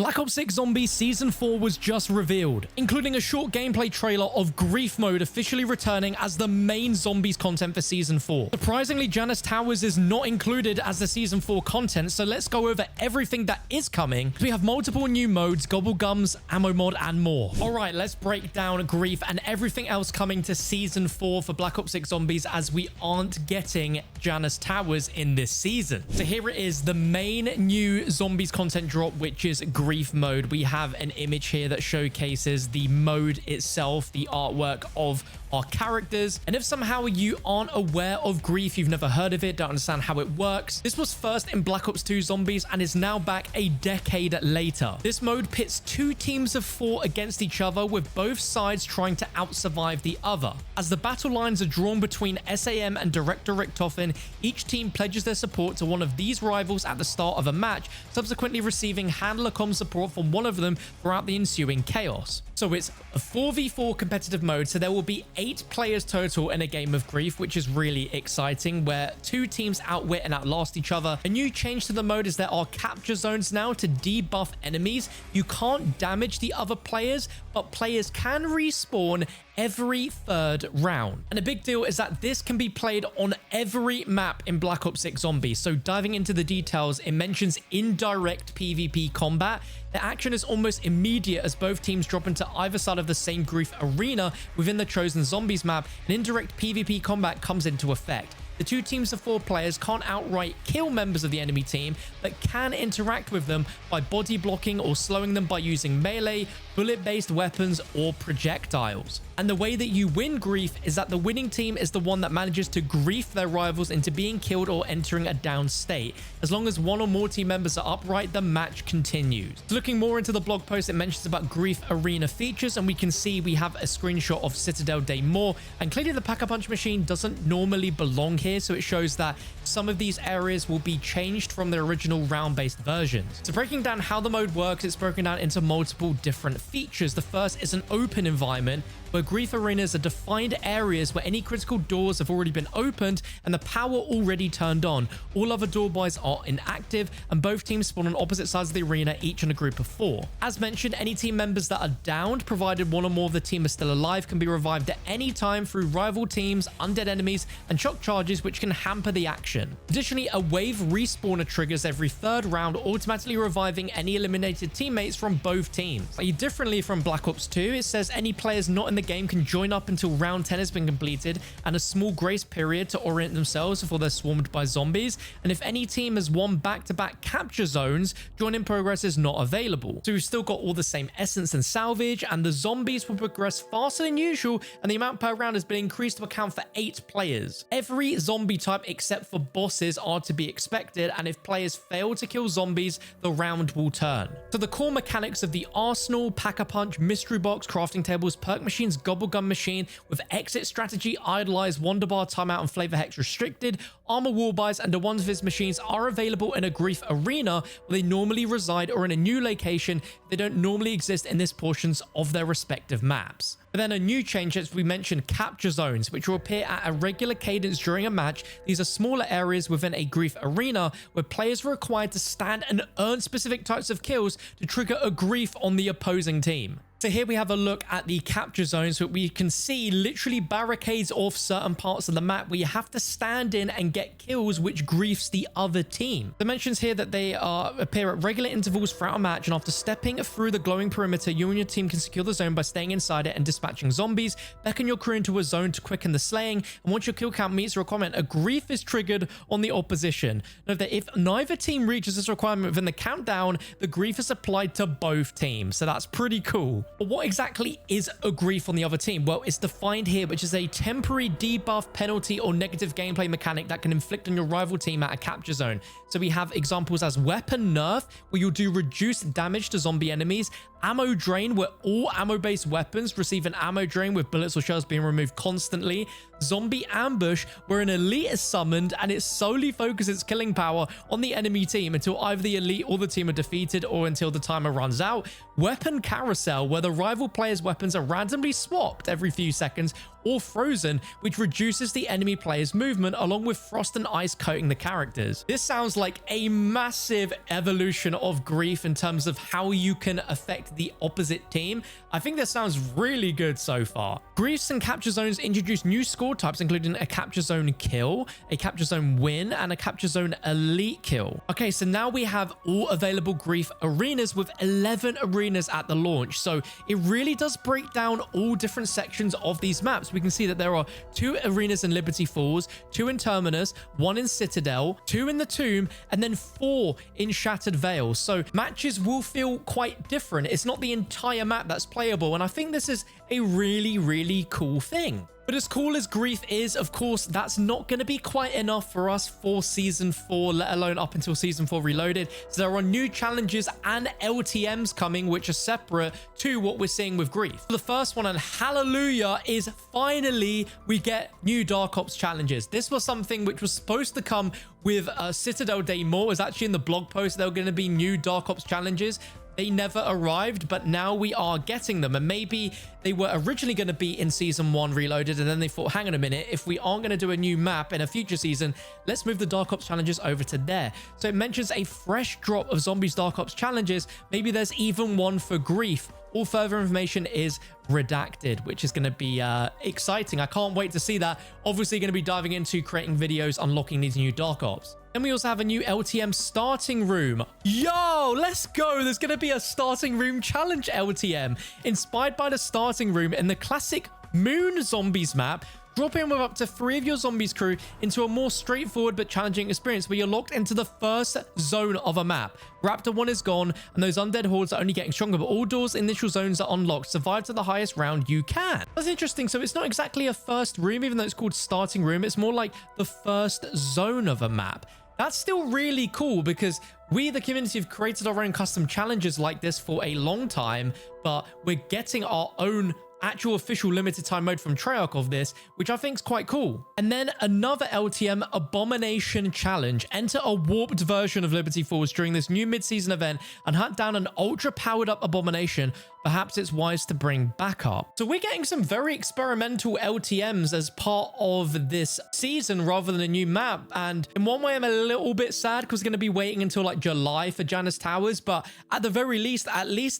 Black Ops 6 Zombies Season 4 was just revealed, including a short gameplay trailer of Grief Mode officially returning as the main Zombies content for Season 4. Surprisingly, Janus Towers is not included as the Season 4 content, so let's go over everything that is coming. We have multiple new modes, Gobble Gums, Ammo Mod, and more. Alright, let's break down Grief and everything else coming to Season 4 for Black Ops 6 Zombies, as we aren't getting Janus Towers in this season. So here it is, the main new Zombies content drop, which is Grief Mode. We have an image here that showcases the mode itself, the artwork of our characters. And if somehow you aren't aware of Grief, you've never heard of it, don't understand how it works, this was first in Black Ops 2 Zombies and is now back a decade later. This mode pits two teams of 4 against each other, with both sides trying to out-survive the other. As the battle lines are drawn between SAM and Director Richtofen, each team pledges their support to one of these rivals at the start of a match, subsequently receiving handler comm support from one of them throughout the ensuing chaos. So it's a 4v4 competitive mode, so there will be 8 players total in a game of Grief, which is really exciting, where 2 teams outwit and outlast each other. A new change to the mode is there are capture zones now to debuff enemies. You can't damage the other players, but players can respawn every 3rd round. And a big deal is that this can be played on every map in Black Ops 6 Zombies. So diving into the details, it mentions indirect PvP combat. The action is almost immediate as both teams drop into either side of the same Grief arena within the chosen Zombies map, and indirect PvP combat comes into effect. The 2 teams of 4 players can't outright kill members of the enemy team, but can interact with them by body blocking or slowing them by using melee, bullet-based weapons, or projectiles. And the way that you win Grief is that the winning team is the one that manages to grief their rivals into being killed or entering a down state. As long as 1 or more team members are upright, the match continues. So looking more into the blog post, it mentions about Grief Arena features, and we can see we have a screenshot of Citadel Daymore, and clearly the Pack-a-Punch machine doesn't normally belong here, so it shows that some of these areas will be changed from the original round-based versions. So breaking down how the mode works, it's broken down into multiple different features. The first is an open environment, where Grief Arenas are defined areas where any critical doors have already been opened and the power already turned on. All other door buys are inactive, and both teams spawn on opposite sides of the arena, each in a group of 4. As mentioned, any team members that are downed, provided 1 or more of the team are still alive, can be revived at any time through rival teams, undead enemies, and shock charges, which can hamper the action. Additionally, a wave respawner triggers every 3rd round, automatically reviving any eliminated teammates from both teams. Differently from Black Ops 2, it says any players not in the game can join up until round 10 has been completed, and a small grace period to orient themselves before they're swarmed by zombies. And if any team has won back-to-back capture zones, join in progress is not available. So we've still got all the same essence and salvage, and the zombies will progress faster than usual, and the amount per round has been increased to account for 8 players. Every zombie type except for bosses are to be expected, and if players fail to kill zombies, the round will turn. So the core mechanics of the Arsenal, Pack-a-Punch, Mystery Box, crafting tables, perk machines, Gobble Gum machine with exit strategy, idolize, wonder bar, timeout, and flavor hex restricted, armor wall buys, and the ones of his machines are available in a Grief arena where they normally reside, or in a new location if they don't normally exist in this portions of their respective maps. But then a new change, as we mentioned, capture zones, which will appear at a regular cadence during a match. These are smaller areas within a Grief arena where players are required to stand and earn specific types of kills to trigger a Grief on the opposing team. So here we have a look at the capture zones, where we can see literally barricades off certain parts of the map where you have to stand in and get kills, which griefs the other team. It mentions here that they appear at regular intervals throughout a match, and after stepping through the glowing perimeter, you and your team can secure the zone by staying inside it and dispatching zombies. Beckon your crew into a zone to quicken the slaying, and once your kill count meets the requirement, a grief is triggered on the opposition. Note that if neither team reaches this requirement within the countdown, the grief is applied to both teams, so that's pretty cool. But what exactly is a grief on the other team? Well, it's defined here, which is a temporary debuff, penalty, or negative gameplay mechanic that can inflict on your rival team at a capture zone. So we have examples as weapon nerf, where you'll do reduced damage to zombie enemies, ammo drain, where all ammo-based weapons receive an ammo drain with bullets or shells being removed constantly, zombie ambush, where an elite is summoned and it solely focuses its killing power on the enemy team until either the elite or the team are defeated, or until the timer runs out, weapon carousel, where the rival player's weapons are randomly swapped every few seconds, or frozen, which reduces the enemy player's movement, along with frost and ice coating the characters. This sounds like a massive evolution of Grief in terms of how you can affect the opposite team. I think this sounds really good so far. Griefs and capture zones introduce new score types, including a capture zone kill, a capture zone win, and a capture zone elite kill. Okay, so now we have all available Grief arenas with 11 arenas at the launch. So it really does break down all different sections of these maps. We can see that there are 2 arenas in Liberty Falls, 2 in Terminus, 1 in Citadel, 2 in the Tomb, and then 4 in Shattered Vale. So matches will feel quite different. It's not the entire map that's playable, and I think this is a really cool thing. But as cool as Grief is, of course, that's not going to be quite enough for us for Season 4, let alone up until Season 4 Reloaded. So there are new challenges and LTMs coming, which are separate to what we're seeing with Grief. The first one, and hallelujah, is finally we get new Dark Ops challenges. This was something which was supposed to come with Citadel Day More. It was actually in the blog post there were going to be new Dark Ops challenges. They never arrived, but now we are getting them. And maybe they were originally going to be in Season 1 Reloaded, and then they thought, hang on a minute, if we aren't going to do a new map in a future season, let's move the Dark Ops challenges over to there. So it mentions a fresh drop of Zombies Dark Ops challenges. Maybe there's even one for Grief. All further information is redacted, which is going to be exciting. I can't wait to see that. Obviously going to be diving into creating videos, unlocking these new Dark Ops. Then we also have a new LTM starting room. Yo, let's go. There's going to be a starting room challenge LTM inspired by the starting room in the classic Moon Zombies map. Drop in with up to 3 of your zombies crew into a more straightforward but challenging experience where you're locked into the first zone of a map. Raptor 1 is gone, and those undead hordes are only getting stronger, but all doors in initial zones are unlocked. Survive to the highest round you can. That's interesting. So it's not exactly a first room, even though it's called starting room. It's more like the first zone of a map. That's still really cool because we, the community, have created our own custom challenges like this for a long time, but we're getting our own actual official limited time mode from Treyarch of this, which I think is quite cool. And then another LTM Abomination challenge. Enter a warped version of Liberty Falls during this new mid-season event and hunt down an ultra powered up Abomination. Perhaps it's wise to bring backup. So we're getting some very experimental LTMs as part of this season rather than a new map. And in one way, I'm a little bit sad because we're going to be waiting until like July for Janus Towers. But at the very least,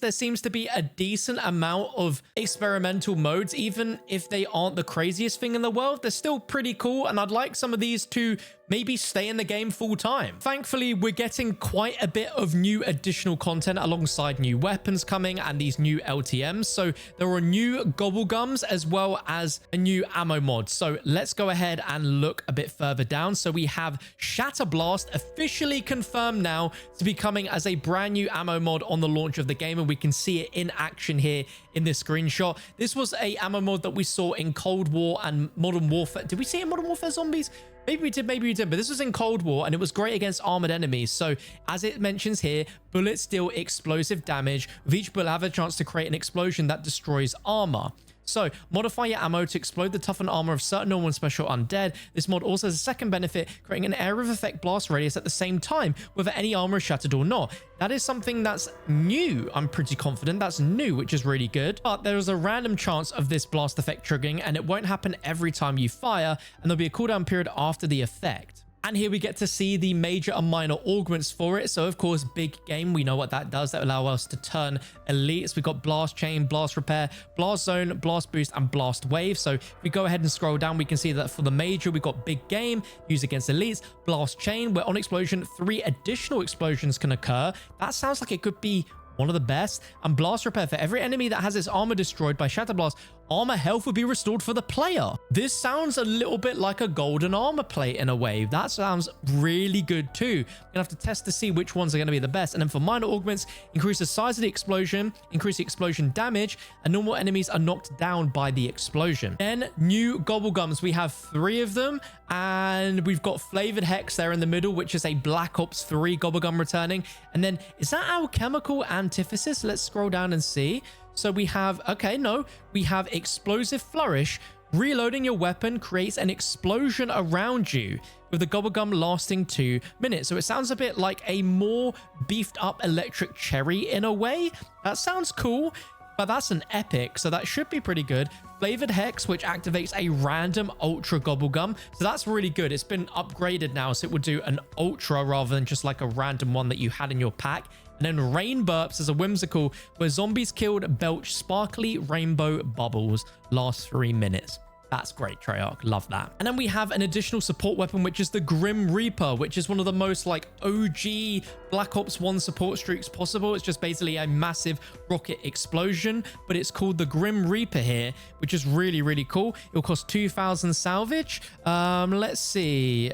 there seems to be a decent amount of experimental modes. Even if they aren't the craziest thing in the world, they're still pretty cool. And I'd like some of these to maybe stay in the game full time. Thankfully, we're getting quite a bit of new additional content alongside new weapons coming and these new LTMs. So there are new Gobble Gums as well as a new ammo mod. So let's go ahead and look a bit further down. So we have Shatter Blast officially confirmed now to be coming as a brand new ammo mod on the launch of the game, and we can see it in action here in this screenshot. This was a ammo mod that we saw in Cold War and Modern Warfare. Did we see it in Modern Warfare Zombies? Maybe we did, but this was in Cold War and it was great against armored enemies. So as it mentions here, bullets deal explosive damage. With each bullet, have a chance to create an explosion that destroys armor. So modify your ammo to explode the toughened armor of certain normal and special undead. This mod also has a second benefit, creating an area of effect blast radius at the same time, whether any armor is shattered or not. That is something that's new. I'm pretty confident that's new, which is really good. But there is a random chance of this blast effect triggering, and it won't happen every time you fire, and there'll be a cooldown period after the effect. And here we get to see the major and minor augments for it. So, of course, big game. We know what that does. That allow us to turn elites. We've got Blast Chain, Blast Repair, Blast Zone, Blast Boost, and Blast Wave. So if we go ahead and scroll down, we can see that for the major, we've got Big Game, used against elites, Blast Chain, where on explosion, 3 additional explosions can occur. That sounds like it could be one of the best. And Blast Repair, for every enemy that has its armor destroyed by Shatter Blast, armor health would be restored for the player. This sounds a little bit like a golden armor plate in a way. That sounds really good too. I'm gonna have to test to see which ones are going to be the best. And then for minor augments, increase the size of the explosion, increase the explosion damage, and normal enemies are knocked down by the explosion. Then new Gobble Gums. We have 3 of them, and we've got Flavored Hex there in the middle, which is a Black Ops 3 Gobble Gum returning. And then is that Alchemical Antithesis? Let's scroll down and see. So we have, okay, no, we have Explosive Flourish. Reloading your weapon creates an explosion around you, with the Gobble Gum lasting 2 minutes. So it sounds a bit like a more beefed up Electric Cherry in a way. That sounds cool. but that's an epic, so that should be pretty good. Flavored Hex, which activates a random ultra Gobble Gum, so that's really good. It's been upgraded now, so it would do an ultra rather than just like a random one that you had in your pack. And then Rain Burps is a whimsical, where zombies killed belch sparkly rainbow bubbles, last 3 minutes. That's great, Treyarch. Love that. And then we have an additional support weapon, which is the Grim Reaper, which is one of the most like OG Black Ops 1 support streaks possible. It's just basically a massive rocket explosion, but it's called the Grim Reaper here, which is really, really cool. It'll cost 2,000 salvage. Let's see.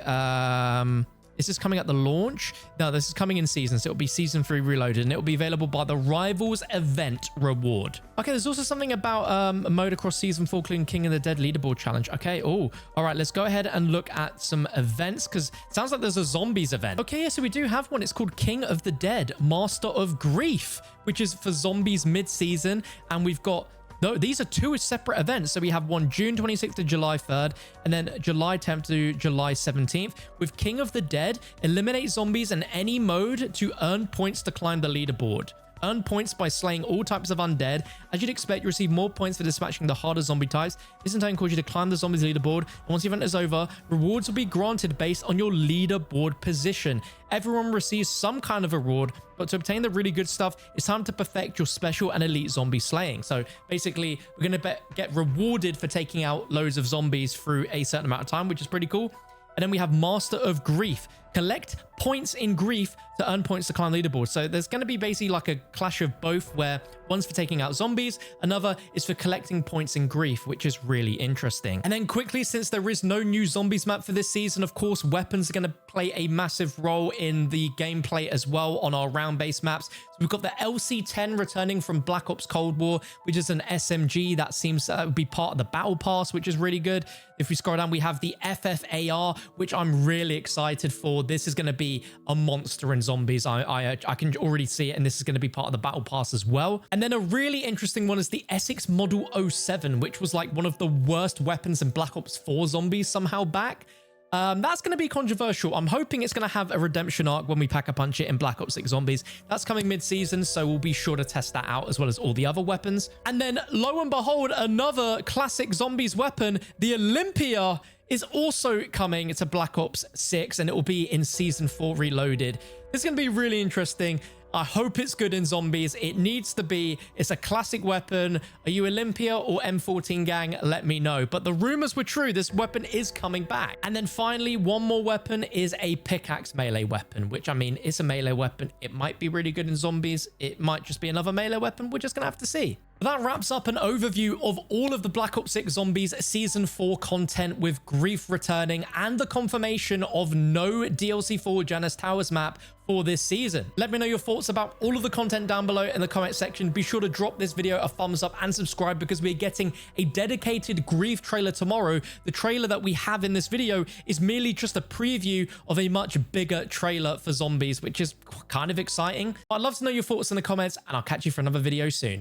Is this coming at the launch? No, this is coming in season, so it'll be season 3 reloaded, and it'll be available by the Rivals event reward. Okay, there's also something about a mode across season 4, including King of the Dead leaderboard challenge. Okay, oh, all right, let's go ahead and look at some events, because it sounds like there's a zombies event. Okay, yeah, so we do have one. It's called King of the Dead, Master of Grief, which is for zombies mid-season, and we've got... No, these are 2 separate events. So we have one June 26th to July 3rd, and then July 10th to July 17th. With King of the Dead, eliminate zombies in any mode to earn points to climb the leaderboard. Earn points by slaying all types of undead. As you'd expect, you receive more points for dispatching the harder zombie types. This in turn calls you to climb the zombies leaderboard. And once the event is over, rewards will be granted based on your leaderboard position. Everyone receives some kind of reward, but to obtain the really good stuff, it's time to perfect your special and elite zombie slaying. So basically, we're going to get rewarded for taking out loads of zombies through a certain amount of time, which is pretty cool. And then we have Master of Grief. Collect points in grief to earn points to climb leaderboard. So there's going to be basically like a clash of both, where one's for taking out zombies, another is for collecting points in grief, which is really interesting. And then quickly, since there is no new zombies map for this season, of course, weapons are going to play a massive role in the gameplay as well on our round-based maps. So we've got the LC-10 returning from Black Ops Cold War, which is an SMG that seems to be part of the battle pass, which is really good. If we scroll down, we have the FFAR, which I'm really excited for. This is going to be a monster in zombies. I can already see it, and this is going to be part of the battle pass as well. And then a really interesting one is the Essex Model 07, which was like one of the worst weapons in Black Ops 4 zombies somehow back. That's going to be controversial. I'm hoping it's going to have a redemption arc when we pack-a-punch it in Black Ops 6 Zombies. That's coming mid-season, so we'll be sure to test that out as well as all the other weapons. And then, lo and behold, another classic zombies weapon, the Olympia, is also coming to Black Ops 6, and it will be in Season 4 Reloaded. This is going to be really interesting. I hope it's good in zombies. It needs to be. It's a classic weapon. Are you Olympia or M14 gang? Let me know. But the rumors were true. This weapon is coming back. And then finally, one more weapon is a pickaxe melee weapon, which, I mean, it's a melee weapon. It might be really good in zombies. It might just be another melee weapon. We're just going to have to see. That wraps up an overview of all of the Black Ops 6 Zombies Season 4 content, with Grief returning and the confirmation of no DLC for Janus Towers map for this season. Let me know your thoughts about all of the content down below in the comment section. Be sure to drop this video a thumbs up and subscribe, because we're getting a dedicated Grief trailer tomorrow. The trailer that we have in this video is merely just a preview of a much bigger trailer for zombies, which is kind of exciting. I'd love to know your thoughts in the comments, and I'll catch you for another video soon.